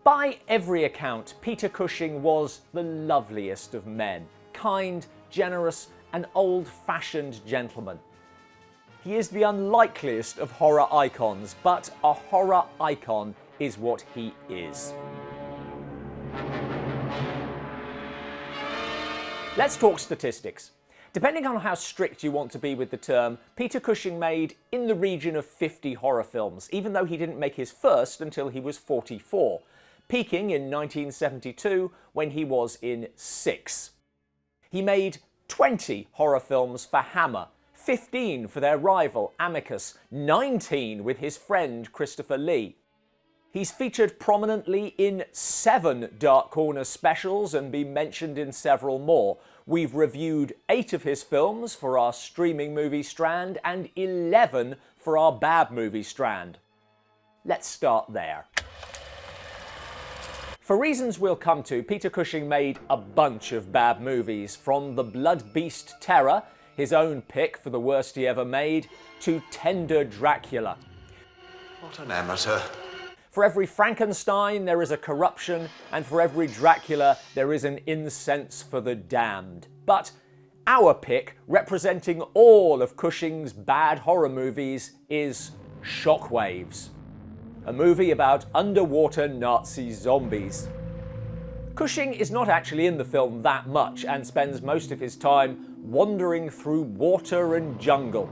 By every account, Peter Cushing was the loveliest of men, kind, generous, and old-fashioned gentleman. He is the unlikeliest of horror icons, but a horror icon is what he is. Let's talk statistics. Depending on how strict you want to be with the term, Peter Cushing made in the region of 50 horror films, even though he didn't make his first until he was 44, peaking in 1972 when he was in 6. He made 20 horror films for Hammer, 15 for their rival Amicus, 19 with his friend Christopher Lee. He's featured prominently in 7 Dark Corner specials and been mentioned in several more. We've reviewed 8 of his films for our streaming movie Strand and 11 for our bad movie Strand. Let's start there. For reasons we'll come to, Peter Cushing made a bunch of bad movies, from The Blood Beast Terror, his own pick for the worst he ever made, to Tender Dracula. What an amateur. For every Frankenstein, there is a corruption, and for every Dracula, there is an incense for the damned. But our pick, representing all of Cushing's bad horror movies, is Shockwaves, a movie about underwater Nazi zombies. Cushing is not actually in the film that much and spends most of his time wandering through water and jungle.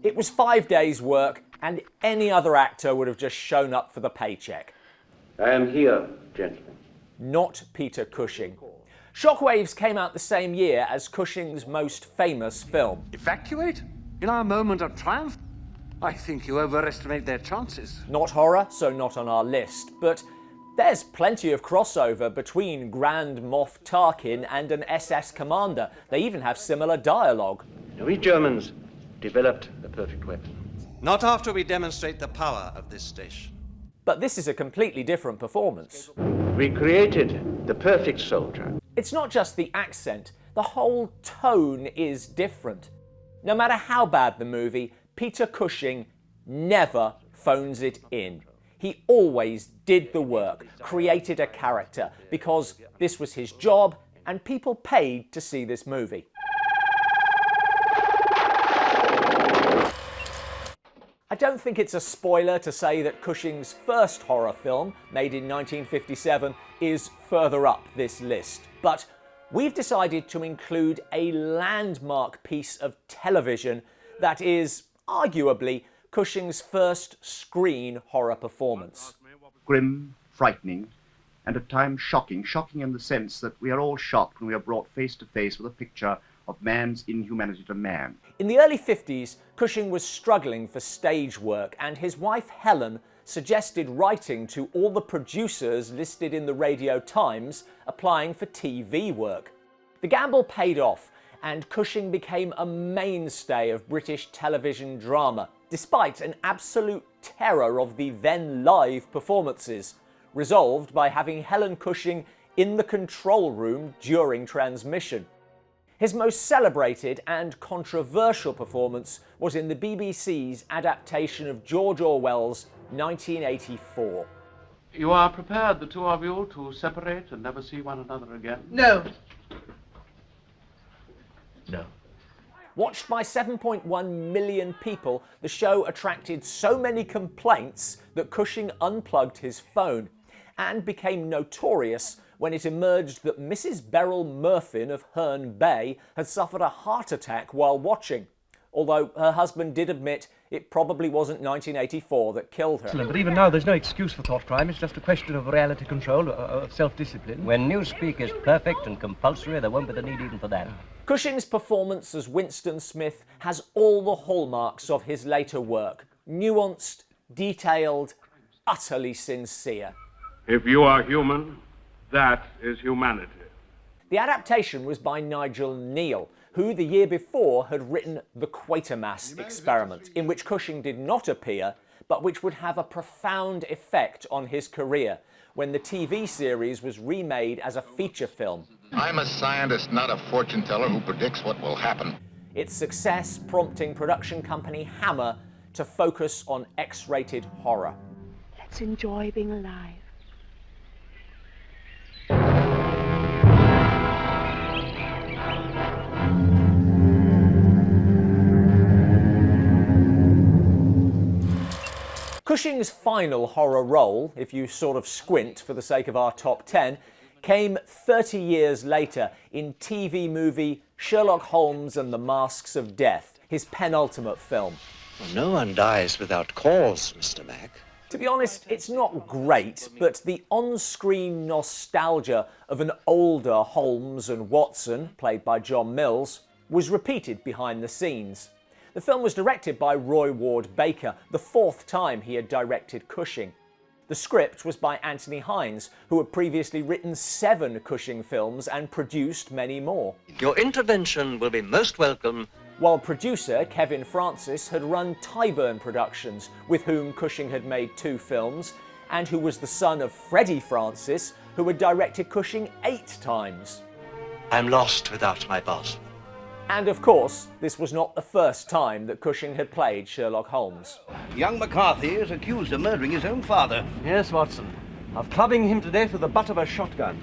It was 5 days' work, and any other actor would have just shown up for the paycheck. I am here, gentlemen. Not Peter Cushing. Shockwaves came out the same year as Cushing's most famous film. Evacuate? In our moment of triumph? I think you overestimate their chances. Not horror, so not on our list, but there's plenty of crossover between Grand Moff Tarkin and an SS commander. They even have similar dialogue. We Germans developed the perfect weapon. Not after we demonstrate the power of this station. But this is a completely different performance. We created the perfect soldier. It's not just the accent, the whole tone is different. No matter how bad the movie, Peter Cushing never phones it in. He always did the work, created a character, because this was his job and people paid to see this movie. I don't think it's a spoiler to say that Cushing's first horror film, made in 1957, is further up this list. But we've decided to include a landmark piece of television that is, arguably, Cushing's first screen horror performance. Grim, frightening, and at times shocking. Shocking in the sense that we are all shocked when we are brought face to face with a picture of man's inhumanity to man. In the early 50s, Cushing was struggling for stage work, and his wife Helen suggested writing to all the producers listed in the Radio Times, applying for TV work. The gamble paid off, and Cushing became a mainstay of British television drama, despite an absolute terror of the then live performances, resolved by having Helen Cushing in the control room during transmission. His most celebrated and controversial performance was in the BBC's adaptation of George Orwell's 1984. You are prepared, the two of you, to separate and never see one another again? No. No. Watched by 7.1 million people, the show attracted so many complaints that Cushing unplugged his phone, and became notorious when it emerged that Mrs. Beryl Murfin of Herne Bay had suffered a heart attack while watching, although her husband did admit it probably wasn't 1984 that killed her. But even now, there's no excuse for thought crime. It's just a question of reality control, of self-discipline. When newspeak is perfect and compulsory, there won't be the need even for that. Cushing's performance as Winston Smith has all the hallmarks of his later work. Nuanced, detailed, utterly sincere. If you are human, that is humanity. The adaptation was by Nigel Neal, who the year before had written The Quatermass Experiment, in which Cushing did not appear, but which would have a profound effect on his career when the TV series was remade as a feature film. I'm a scientist, not a fortune teller who predicts what will happen. Its success prompting production company Hammer to focus on X-rated horror. Let's enjoy being alive. Cushing's final horror role, if you sort of squint for the sake of our top 10, came 30 years later in TV movie Sherlock Holmes and the Masks of Death, his penultimate film. Well, no one dies without cause, Mr. Mac. To be honest, it's not great, but the on-screen nostalgia of an older Holmes and Watson, played by John Mills, was repeated behind the scenes. The film was directed by Roy Ward Baker, the fourth time he had directed Cushing. The script was by Anthony Hines, who had previously written 7 Cushing films and produced many more. Your intervention will be most welcome. While producer Kevin Francis had run Tyburn Productions, with whom Cushing had made 2 films, and who was the son of Freddie Francis, who had directed Cushing 8 times. I'm lost without my boss. And of course, this was not the first time that Cushing had played Sherlock Holmes. Young McCarthy is accused of murdering his own father. Yes, Watson. Of clubbing him to death with the butt of a shotgun.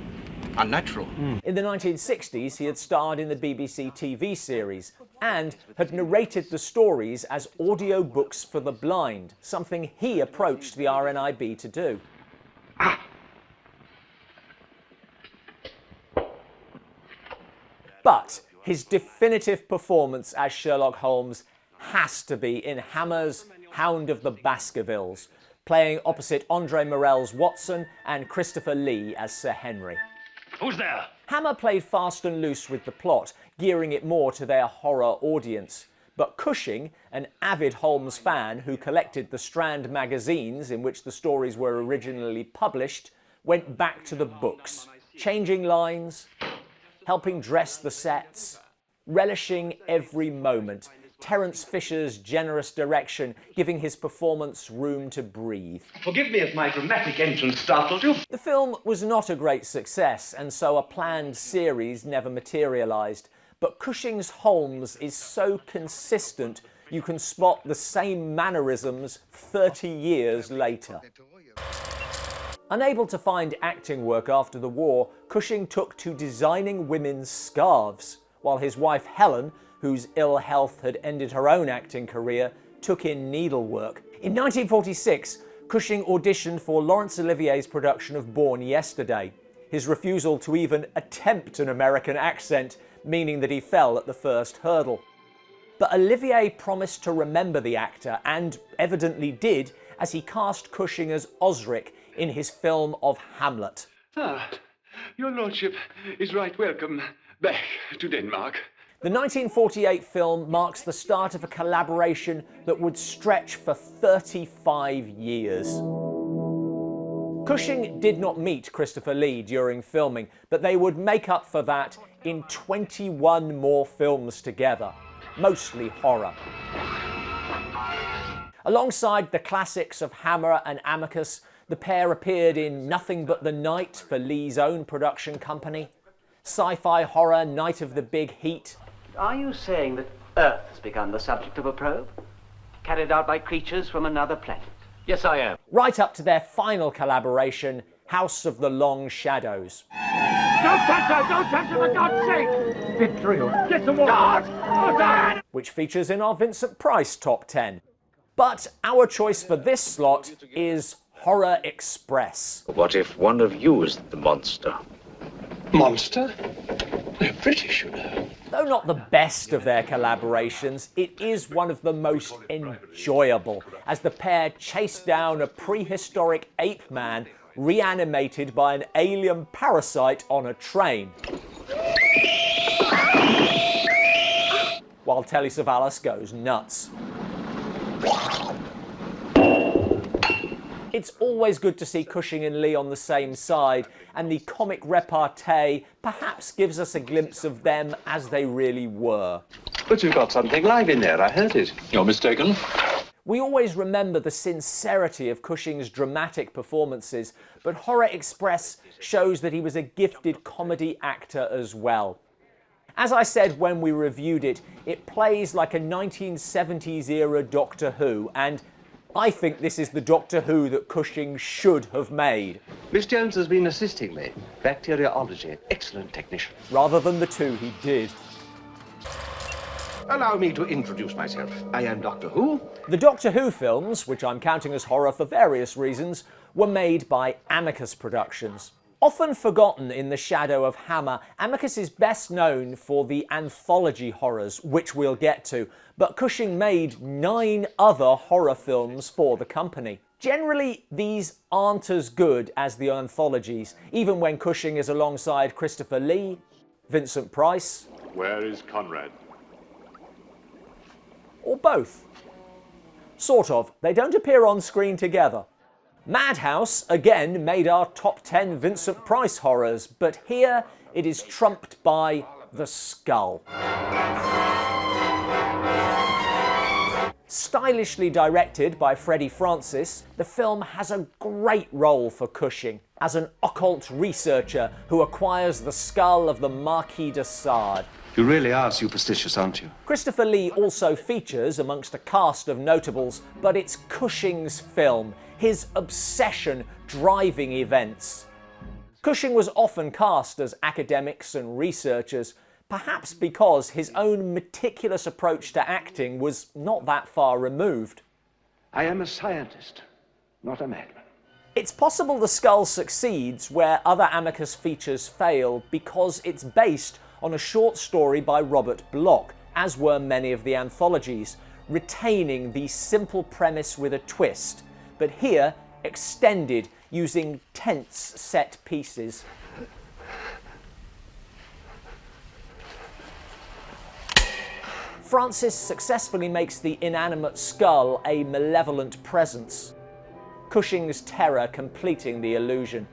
Unnatural. In the 1960s, he had starred in the BBC TV series and had narrated the stories as audiobooks for the blind, something he approached the RNIB to do. But his definitive performance as Sherlock Holmes has to be in Hammer's Hound of the Baskervilles, playing opposite Andre Morell's Watson and Christopher Lee as Sir Henry. Who's there? Hammer played fast and loose with the plot, gearing it more to their horror audience. But Cushing, an avid Holmes fan who collected the Strand magazines in which the stories were originally published, went back to the books, changing lines, helping dress the sets, relishing every moment, Terence Fisher's generous direction giving his performance room to breathe. Forgive me if my dramatic entrance startled you. The film was not a great success, and so a planned series never materialised. But Cushing's Holmes is so consistent you can spot the same mannerisms 30 years later. Unable to find acting work after the war, Cushing took to designing women's scarves, while his wife Helen, whose ill health had ended her own acting career, took in needlework. In 1946, Cushing auditioned for Laurence Olivier's production of Born Yesterday, his refusal to even attempt an American accent meaning that he fell at the first hurdle. But Olivier promised to remember the actor, and evidently did, as he cast Cushing as Osric in his film of Hamlet. Ah, your lordship is right welcome back to Denmark. The 1948 film marks the start of a collaboration that would stretch for 35 years. Cushing did not meet Christopher Lee during filming, but they would make up for that in 21 more films together, mostly horror. Alongside the classics of Hammer and Amicus, the pair appeared in Nothing But the Night for Lee's own production company, sci-fi horror Night of the Big Heat. Are you saying that Earth has become the subject of a probe, carried out by creatures from another planet? Yes, I am. Right up to their final collaboration, House of the Long Shadows. Don't touch her! Don't touch her, for God's sake! Vitriol. Get the water! God! Which features in our Vincent Price top 10. But our choice for this slot is Horror Express. What if one of you is the monster? Monster? They're British, you know. Though not the best of their collaborations, it is one of the most enjoyable, as the pair chase down a prehistoric ape man reanimated by an alien parasite on a train, while Telly Savalas goes nuts. It's always good to see Cushing and Lee on the same side, and the comic repartee perhaps gives us a glimpse of them as they really were. But you've got something live in there, I heard it. You're mistaken. We always remember the sincerity of Cushing's dramatic performances, but Horror Express shows that he was a gifted comedy actor as well. As I said when we reviewed it, it plays like a 1970s era Doctor Who, and I think this is the Doctor Who that Cushing should have made. Miss Jones has been assisting me. Bacteriology. Excellent technician. Rather than the two he did. Allow me to introduce myself. I am Doctor Who. The Doctor Who films, which I'm counting as horror for various reasons, were made by Amicus Productions. Often forgotten in the shadow of Hammer, Amicus is best known for the anthology horrors, which we'll get to, but Cushing made 9 other horror films for the company. Generally, these aren't as good as the anthologies, even when Cushing is alongside Christopher Lee, Vincent Price... Where is Conrad? Or both. Sort of. They don't appear on screen together. Madhouse, again, made our top 10 Vincent Price horrors, but here it is trumped by The Skull. Stylishly directed by Freddie Francis, the film has a great role for Cushing as an occult researcher who acquires the skull of the Marquis de Sade. You really are superstitious, aren't you? Christopher Lee also features amongst a cast of notables, but it's Cushing's film, his obsession driving events. Cushing was often cast as academics and researchers, perhaps because his own meticulous approach to acting was not that far removed. I am a scientist, not a madman. It's possible The Skull succeeds where other Amicus features fail because it's based on a short story by Robert Bloch, as were many of the anthologies, retaining the simple premise with a twist, but here extended using tense set pieces. Francis successfully makes the inanimate skull a malevolent presence, Cushing's terror completing the illusion.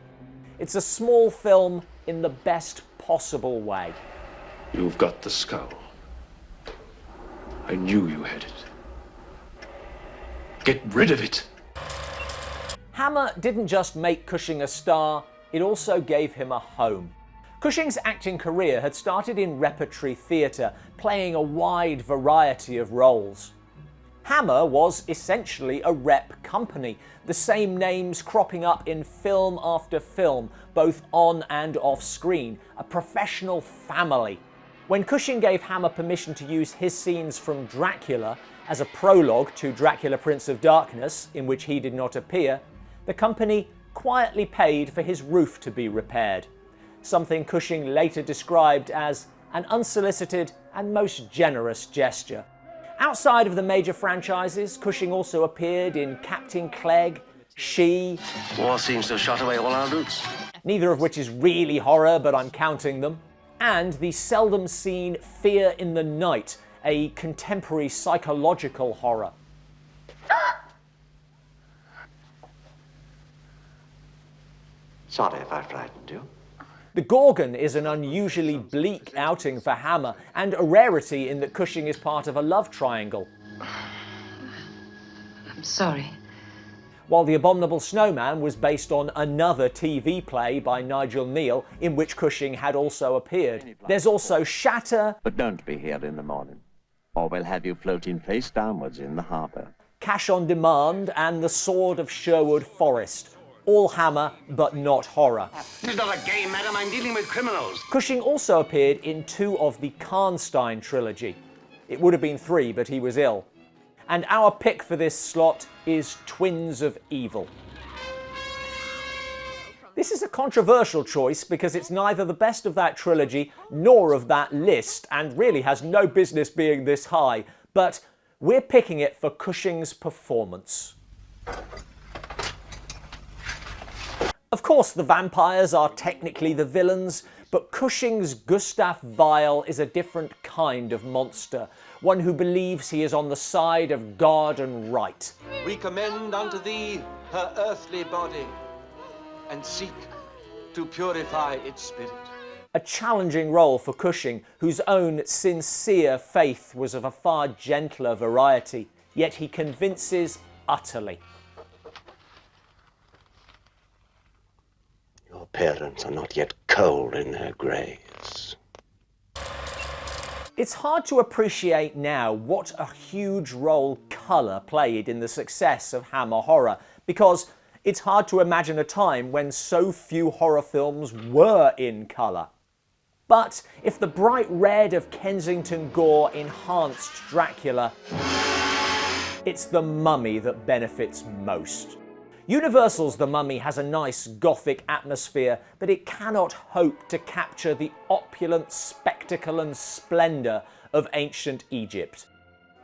It's a small film in the best possible way. You've got the skull. I knew you had it. Get rid of it. Hammer didn't just make Cushing a star, it also gave him a home. Cushing's acting career had started in repertory theatre, playing a wide variety of roles. Hammer was essentially a rep company, the same names cropping up in film after film, both on and off screen, a professional family. When Cushing gave Hammer permission to use his scenes from Dracula as a prologue to Dracula Prince of Darkness, in which he did not appear, the company quietly paid for his roof to be repaired, something Cushing later described as an unsolicited and most generous gesture. Outside of the major franchises, Cushing also appeared in Captain Clegg, She... War seems to have shot away all our roots. Neither of which is really horror, but I'm counting them. And the seldom seen Fear in the Night, a contemporary psychological horror. Sorry if I frightened you. The Gorgon is an unusually bleak outing for Hammer, and a rarity in that Cushing is part of a love triangle. I'm sorry. While The Abominable Snowman was based on another TV play by Nigel Neal, in which Cushing had also appeared. There's also Shatter... But don't be here in the morning, or we'll have you floating face downwards in the harbour. Cash on Demand and The Sword of Sherwood Forest. All Hammer, but not horror. This is not a game, madam. I'm dealing with criminals. Cushing also appeared in 2 of the Karnstein trilogy. It would have been 3, but he was ill. And our pick for this slot is Twins of Evil. This is a controversial choice because it's neither the best of that trilogy nor of that list, and really has no business being this high, but we're picking it for Cushing's performance. Of course, the vampires are technically the villains, but Cushing's Gustav Weil is a different kind of monster, one who believes he is on the side of God and right. We commend unto thee her earthly body, and seek to purify its spirit. A challenging role for Cushing, whose own sincere faith was of a far gentler variety, yet he convinces utterly. Your parents are not yet cold in their graves. It's hard to appreciate now what a huge role colour played in the success of Hammer horror, because it's hard to imagine a time when so few horror films were in colour. But if the bright red of Kensington gore enhanced Dracula, it's The Mummy that benefits most. Universal's The Mummy has a nice gothic atmosphere, but it cannot hope to capture the opulent spectacle and splendour of ancient Egypt.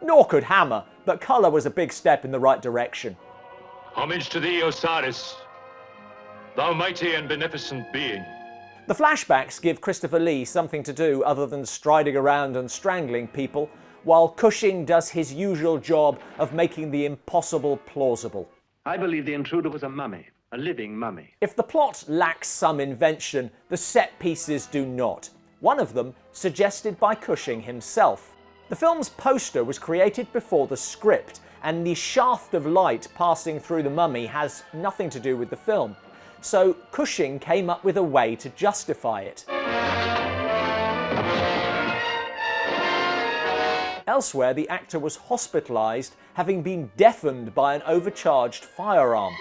Nor could Hammer, but colour was a big step in the right direction. Homage to thee, Osiris, thou mighty and beneficent being. The flashbacks give Christopher Lee something to do other than striding around and strangling people, while Cushing does his usual job of making the impossible plausible. I believe the intruder was a mummy, a living mummy. If the plot lacks some invention, the set pieces do not. One of them suggested by Cushing himself. The film's poster was created before the script, and the shaft of light passing through the mummy has nothing to do with the film. So Cushing came up with a way to justify it. Elsewhere, the actor was hospitalised, having been deafened by an overcharged firearm.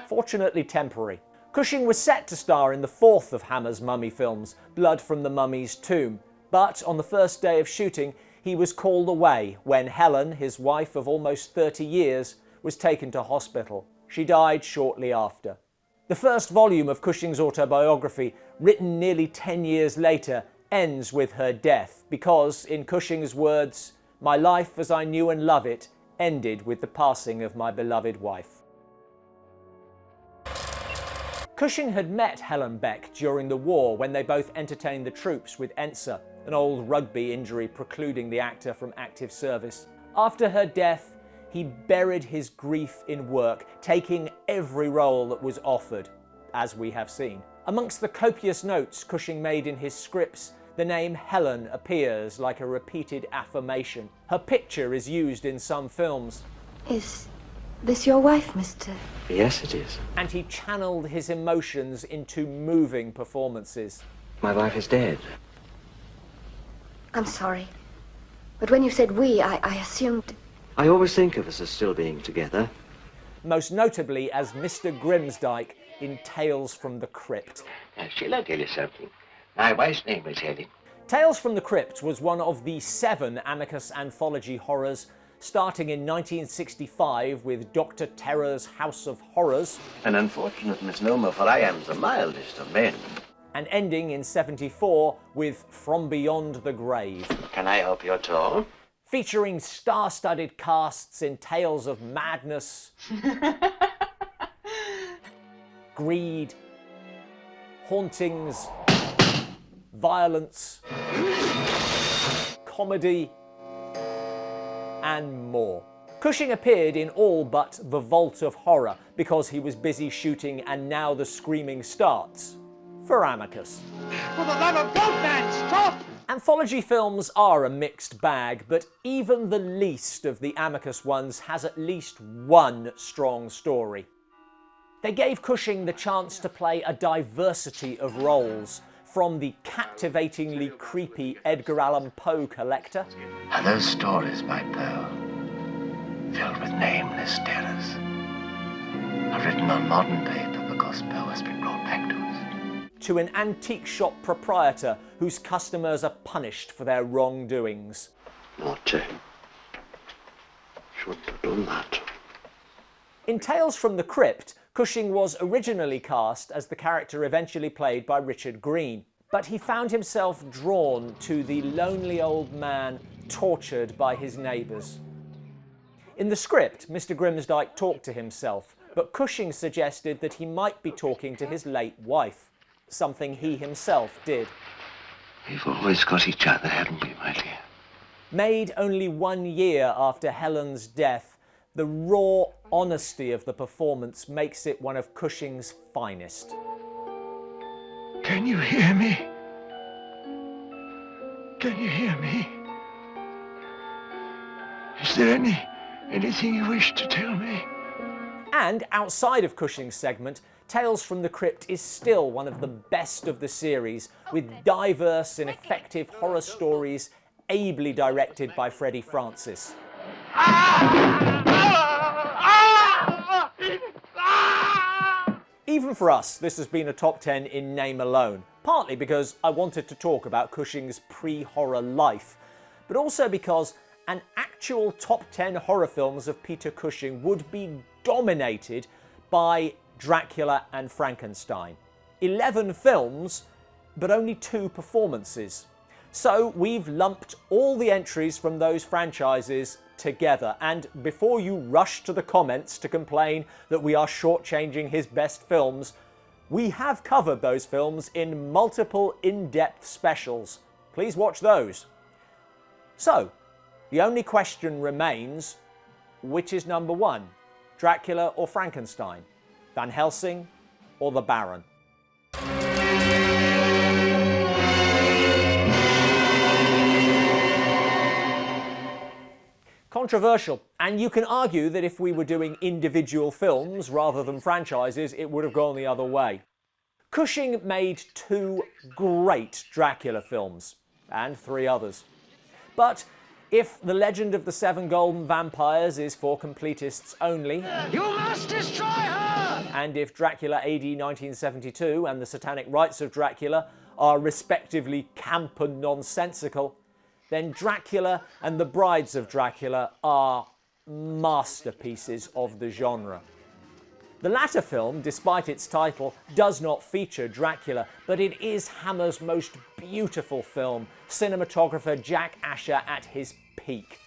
Fortunately temporary. Cushing was set to star in the fourth of Hammer's mummy films, Blood from the Mummy's Tomb, but on the first day of shooting, he was called away when Helen, his wife of almost 30 years, was taken to hospital. She died shortly after. The first volume of Cushing's autobiography, written nearly 10 years later, ends with her death because, in Cushing's words, "My life as I knew and love it ended with the passing of my beloved wife." Cushing had met Helen Beck during the war when they both entertained the troops with Ensa, an old rugby injury precluding the actor from active service. After her death, he buried his grief in work, taking every role that was offered, as we have seen. Amongst the copious notes Cushing made in his scripts, the name Helen appears like a repeated affirmation. Her picture is used in some films. Is this your wife, Mr.? Yes, it is. And he channeled his emotions into moving performances. My wife is dead. I'm sorry. But when you said we, I assumed... I always think of us as still being together. Most notably as Mr. Grimsdyke in Tales from the Crypt. Shall I tell you something? My wife's name was Helen. Tales from the Crypt was one of the 7 Amicus anthology horrors, starting in 1965 with Dr. Terror's House of Horrors. An unfortunate misnomer, for I am the mildest of men. And ending in 74 with From Beyond the Grave. Can I help you at all? Featuring star-studded casts in tales of madness, greed, hauntings, violence, comedy, and more. Cushing appeared in all but The Vault of Horror because he was busy shooting And Now the Screaming Starts for Amicus. For the love of God, man, stop! Anthology films are a mixed bag, but even the least of the Amicus ones has at least one strong story. They gave Cushing the chance to play a diversity of roles, from the captivatingly creepy Edgar Allan Poe collector. Are those stories, my Poe, filled with nameless terrors, are written on modern paper because Poe has been brought back to us? To an antique shop proprietor whose customers are punished for their wrongdoings. Naughty. Shouldn't have done that. In Tales from the Crypt, Cushing was originally cast as the character eventually played by Richard Green, but he found himself drawn to the lonely old man tortured by his neighbours. In the script, Mr. Grimsdyke talked to himself, but Cushing suggested that he might be talking to his late wife, something he himself did. We've always got each other, haven't we, my dear? Made only 1 year after Helen's death, the raw honesty of the performance makes it one of Cushing's finest. Can you hear me? Can you hear me? Is there anything you wish to tell me? And outside of Cushing's segment, Tales from the Crypt is still one of the best of the series, with diverse and effective horror stories ably directed by Freddie Francis. Even for us, this has been a top 10 in name alone, partly because I wanted to talk about Cushing's pre-horror life, but also because an actual top 10 horror films of Peter Cushing would be dominated by Dracula and Frankenstein. 11 films, but only 2 performances. So we've lumped all the entries from those franchises together, and before you rush to the comments to complain that we are shortchanging his best films, we have covered those films in multiple in-depth specials. Please watch those. So, the only question remains, which is number 1? Dracula or Frankenstein? Van Helsing or the Baron? Controversial, and you can argue that if we were doing individual films rather than franchises, it would have gone the other way. Cushing made 2 great Dracula films, and 3 others. But if The Legend of the 7 Golden Vampires is for completists only, You must destroy her! and if Dracula AD 1972 and The Satanic Rites of Dracula are respectively camp and nonsensical, then Dracula and The Brides of Dracula are masterpieces of the genre. The latter film, despite its title, does not feature Dracula, but it is Hammer's most beautiful film, cinematographer Jack Asher at his peak.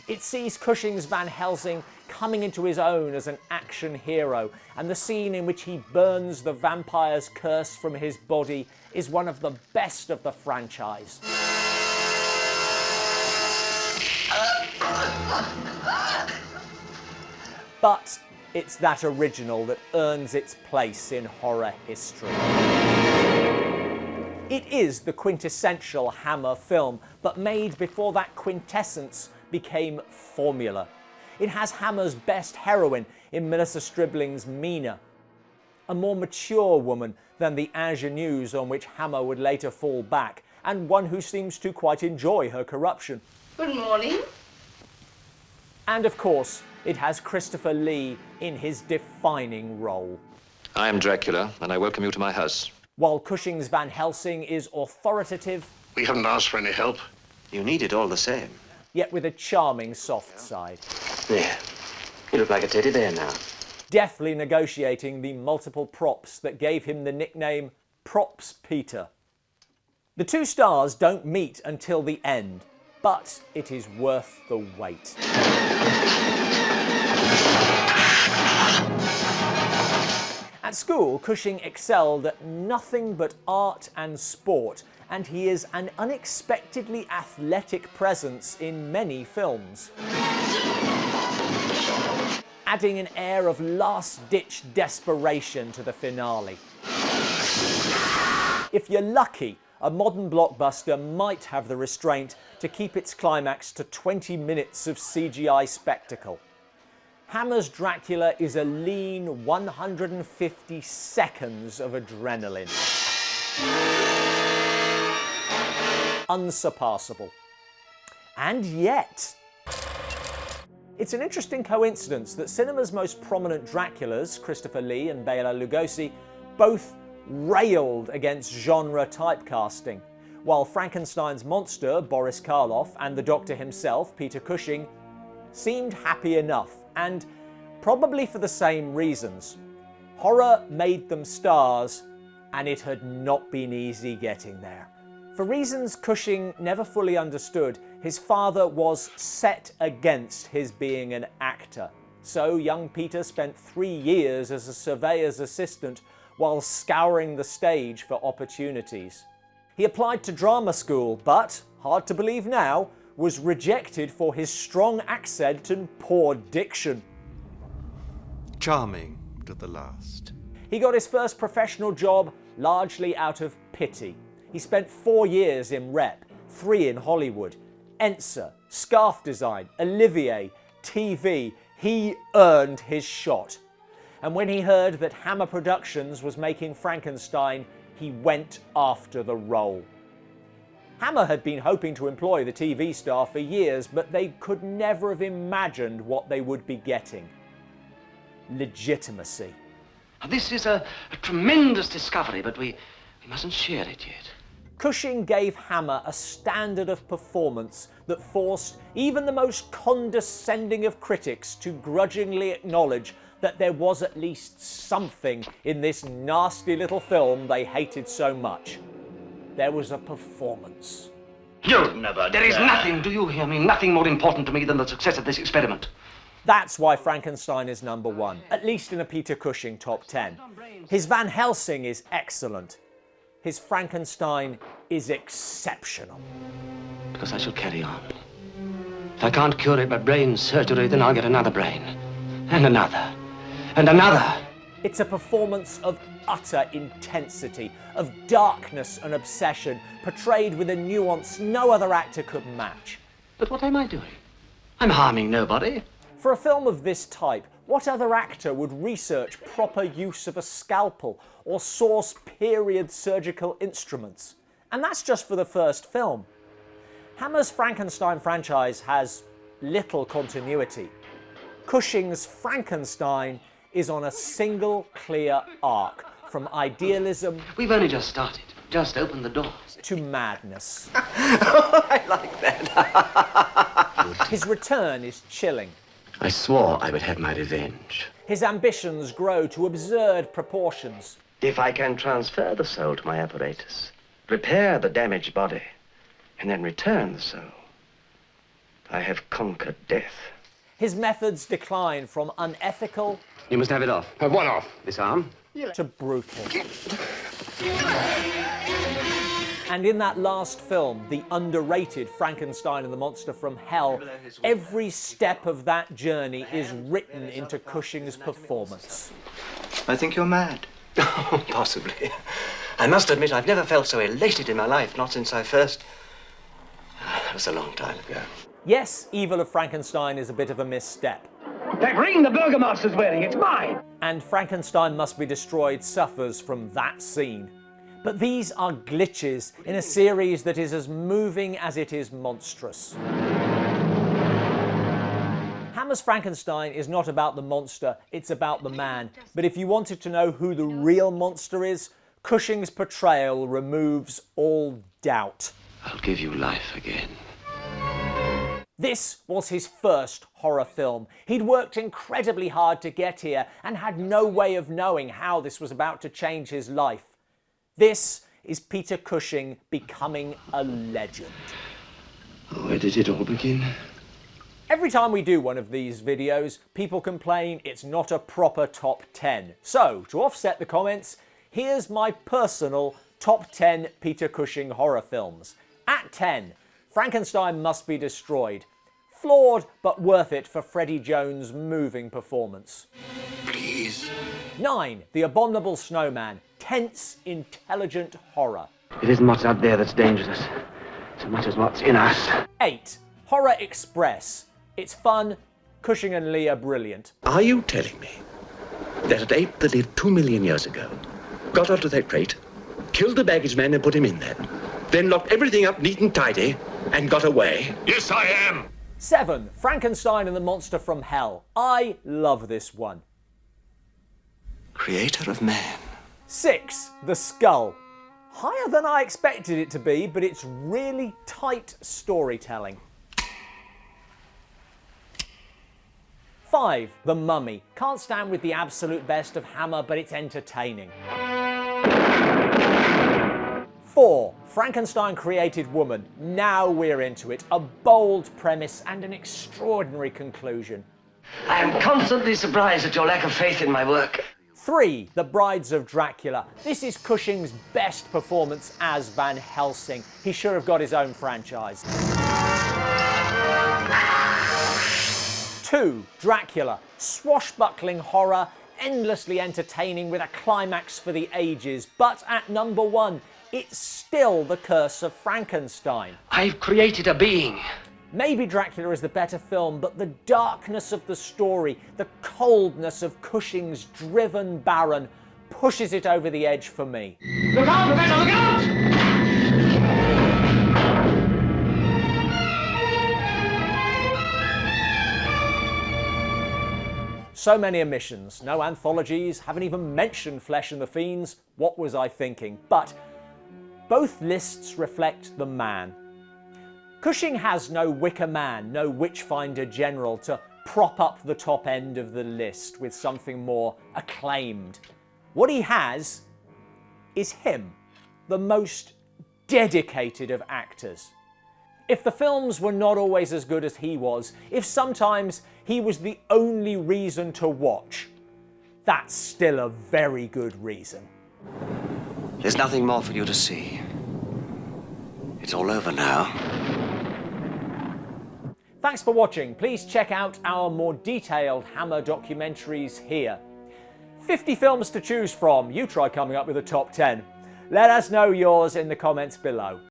It sees Cushing's Van Helsing coming into his own as an action hero, and the scene in which he burns the vampire's curse from his body is one of the best of the franchise. But it's that original that earns its place in horror history. It is the quintessential Hammer film, but made before that quintessence became formula. It has Hammer's best heroine in Melissa Stribling's Mina, a more mature woman than the ingenues on which Hammer would later fall back, and one who seems to quite enjoy her corruption. Good morning. And of course, it has Christopher Lee in his defining role. I am Dracula, and I welcome you to my house. While Cushing's Van Helsing is authoritative, We haven't asked for any help. You need it all the same. yet with a charming soft side. There. You look like a teddy bear now. Deftly negotiating the multiple props that gave him the nickname Props Peter. The 2 stars don't meet until the end, but it is worth the wait. At school, Cushing excelled at nothing but art and sport, and he is an unexpectedly athletic presence in many films, adding an air of last-ditch desperation to the finale. If you're lucky, a modern blockbuster might have the restraint to keep its climax to 20 minutes of CGI spectacle. Hammer's Dracula is a lean 150 seconds of adrenaline. Unsurpassable. And yet, it's an interesting coincidence that cinema's most prominent Draculas, Christopher Lee and Bela Lugosi, both railed against genre typecasting, while Frankenstein's monster, Boris Karloff, and the Doctor himself, Peter Cushing, seemed happy enough, and probably for the same reasons. Horror made them stars, and it had not been easy getting there. For reasons Cushing never fully understood, his father was set against his being an actor. So young Peter spent 3 years as a surveyor's assistant while scouring the stage for opportunities. He applied to drama school, but, hard to believe now, was rejected for his strong accent and poor diction. Charming to the last. He got his first professional job largely out of pity. He spent 4 years in rep, 3 in Hollywood. Enser, scarf design, Olivier, TV. He earned his shot. and when he heard that Hammer Productions was making Frankenstein, he went after the role. Hammer had been hoping to employ the TV star for years, but they could never have imagined what they would be getting. Legitimacy. This is a tremendous discovery, but we mustn't share it yet. Cushing gave Hammer a standard of performance that forced even the most condescending of critics to grudgingly acknowledge that there was at least something in this nasty little film they hated so much. There was a performance. You'll never. There is nothing, do you hear me? Nothing more important to me than the success of this experiment. That's why Frankenstein is number one, at least in a Peter Cushing top 10. His Van Helsing is excellent. His Frankenstein is exceptional. Because I shall carry on. If I can't cure it by brain surgery, then I'll get another brain. And another. And another. It's a performance of utter intensity, of darkness and obsession, portrayed with a nuance no other actor could match. But what am I doing? I'm harming nobody. For a film of this type, what other actor would research proper use of a scalpel or source period surgical instruments? And that's just for the first film. Hammer's Frankenstein franchise has little continuity. Cushing's Frankenstein is on a single clear arc, from idealism... We've only just started. Just opened the doors. ...to madness. I like that. His return is chilling. I swore I would have my revenge. His ambitions grow to absurd proportions. If I can transfer the soul to my apparatus, repair the damaged body, and then return the soul, I have conquered death. His methods decline from unethical... You must have it off. Have what off? This arm? ...to brutal. And in that last film, the underrated Frankenstein and the Monster from Hell, every step of that journey is written into Cushing's performance. I think you're mad. Possibly. I must admit I've never felt so elated in my life, not since I first... That was a long time ago. Yes, Evil of Frankenstein is a bit of a misstep. That ring the Burgomaster's wearing, it's mine! And Frankenstein Must Be Destroyed suffers from that scene. But these are glitches in a series that is as moving as it is monstrous. Hammer's Frankenstein is not about the monster, it's about the man. But if you wanted to know who the real monster is, Cushing's portrayal removes all doubt. I'll give you life again. This was his first horror film. He'd worked incredibly hard to get here and had no way of knowing how this was about to change his life. This is Peter Cushing becoming a legend. Where did it all begin? Every time we do one of these videos, people complain it's not a proper top 10. So, to offset the comments, here's my personal top 10 Peter Cushing horror films. At 10, Frankenstein Must Be Destroyed. Flawed, but worth it for Freddie Jones' moving performance. Please. 9, The Abominable Snowman. Tense, intelligent horror. It isn't what's out there that's dangerous, so much as what's in us. 8, Horror Express. It's fun, Cushing and Lee are brilliant. Are you telling me that an ape that lived 2 million years ago got onto that crate, killed the baggage man and put him in there, then locked everything up neat and tidy and got away? Yes, I am. 7, Frankenstein and the Monster from Hell. I love this one. Creator of man. 6, The Skull. Higher than I expected it to be, but it's really tight storytelling. 5, The Mummy. Can't stand with the absolute best of Hammer, but it's entertaining. 4, Frankenstein Created Woman. Now we're into it. A bold premise and an extraordinary conclusion. I am constantly surprised at your lack of faith in my work. 3, The Brides of Dracula. This is Cushing's best performance as Van Helsing. He should have got his own franchise. 2, Dracula. Swashbuckling horror, endlessly entertaining with a climax for the ages. But at number 1, it's still The Curse of Frankenstein. I've created a being. Maybe Dracula is the better film, but the darkness of the story, the coldness of Cushing's driven Baron, pushes it over the edge for me. Look out, Professor, look out! So many omissions, no anthologies, haven't even mentioned Flesh and the Fiends. What was I thinking? But both lists reflect the man. Cushing has no Wicker Man, no Witchfinder General to prop up the top end of the list with something more acclaimed. What he has is him, the most dedicated of actors. If the films were not always as good as he was, if sometimes he was the only reason to watch, that's still a very good reason. There's nothing more for you to see. It's all over now. Thanks for watching. Please check out our more detailed Hammer documentaries here. 50 films to choose from. You try coming up with a top 10. Let us know yours in the comments below.